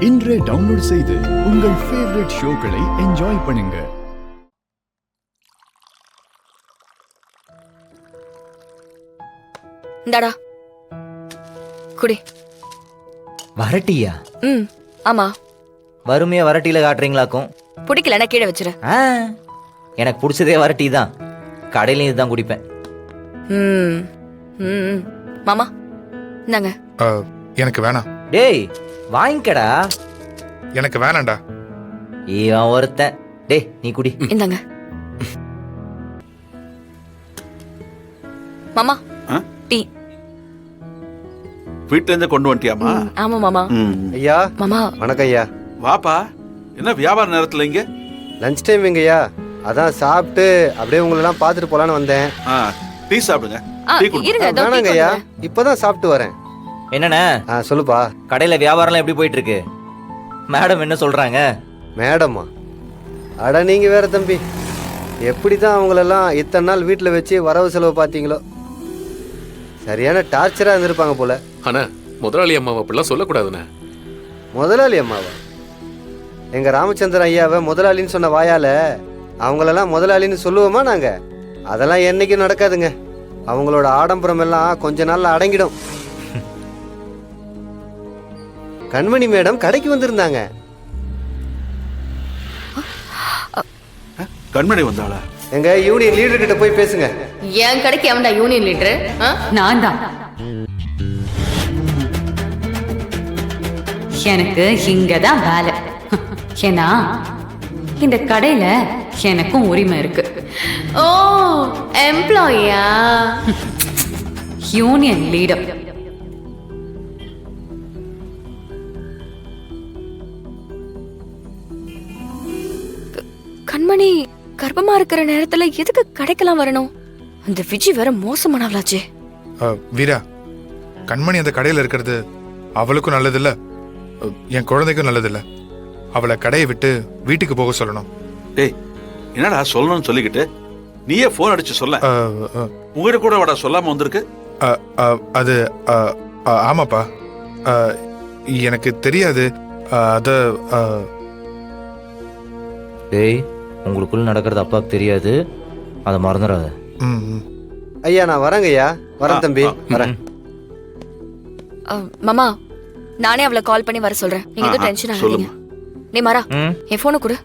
இன்றே டவுன்லோட் செய்து உங்கள் ஃபேவரட் ஷோக்களை என்ஜாய் பண்ணுங்க. இந்தாடா குடி. வரட்டியா? ஆமா. வறுமையா வரட்டியில காட்டுறீங்களாக்கும்? பிடிக்கலன்னா கீழே வச்சிரு. எனக்கு பிடிச்சதே வரட்டி தான். கடையிலையும் இதுதான் குடிப்பேன். மாமா இந்தாங்க. எனக்கு வேணாம். டேய் வாங்கிக்கடா. எனக்கு வேணாம்டா. இவன் ஒருத்தன். டேய் நீ குடி. இந்தாங்க மாமா. டீ வீட்ல இருந்து கொண்டு வந்துட்டியாமா? ஆமா மாமா. ஐயா மாமா வணக்கம் ஐயா. வாப்பா. என்ன வியாபார நேரத்துல இங்க? லஞ்ச் டைம் எங்கய்யா? அதான் சாப்பிட்டு அப்படியே உங்களெல்லாம் பார்த்துட்டு போலான்னு வந்தேன். டீ சாப்பிடுங்க. டீ குடி. இருங்க இதோ டீ வேணாங்க ஐயா, கொண்டு வரேன். இப்பதான் சாப்பிட்டு வரேன். என்னண்ணே சொல்லுப்பா. கடையில வியாபாரம்லாம் எப்படி போயிட்டு இருக்கு? மேடம் என்ன சொல்றாங்க? மேடம்மா? அட நீங்க வேற தம்பி, எப்படி தான் அவங்களெல்லாம் இத்தனை நாள் வீட்டில் வச்சு வரவு செலவு பார்த்தீங்களோ. சரியான டார்ச்சரா இருந்திருப்பாங்க போல. ஆனா முதலாளி அம்மாவை அப்படிலாம் சொல்லக்கூடாதுண்ணே. முதலாளி அம்மாவா? எங்க ராமச்சந்திரன் ஐயாவை முதலாளின்னு சொன்ன வாயால அவங்களெல்லாம் முதலாளின்னு சொல்லுவோமா நாங்க? அதெல்லாம் என்னைக்கும் நடக்காதுங்க. அவங்களோட ஆடம்பரம் எல்லாம் கொஞ்ச நாள்ல அடங்கிடும். கண்மணி மேடம் கடைக்கு வந்திருந்தாங்க. கண்மணி வந்தாளா? எங்க யூனியன் லீடர் கிட்ட போய் பேசுங்க. என் கடைக்கு அவன்டா யூனியன் லீடர்? நான் தான். எனக்கு இங்கதான் வேலை. ஏன்னா இந்த கடையில எனக்கும் உரிமை இருக்கு. ஓ எம்ப்ளாயியா? Union leader. கண்மணி கர்ப்பமா இருக்கிற நேரத்துல எதுக்கு கடைக்கெல்லாம் வரணும்? அந்த விஜி வேற மோசமானவளாச்சே. வீரா, கண்மணி அந்த கடையில இருக்கிறது அவளுக்கும் நல்லதில்ல, என் குழந்தைக்கும் நல்லதில்ல. அவளை கடையை விட்டு வீட்டுக்கு போக சொல்லணும். டேய் என்னடா சொல்லணும்னு சொல்லிக்கிட்டு நீயே போன் அடிச்சு சொல்ல. உங்ககிட்ட கூட வாடா சொல்லாம வந்திருக்கு. அது ஆமாப்பா, எனக்கு தெரியாது. அத டேய் உங்களுக்குள்ள நடக்கிறது அப்பாவுக்கு தெரியாது, அதை மறந்துடாத. ஐயா நான் வரேங்க ஐயா. வரேன் தம்பி, வரேன். மாமா நானே அவளை கால் பண்ணி வர சொல்றேன். நீங்க எதுவும் டென்ஷன் ஆகாதீங்க. நீ மாறா என் போனை கொடு.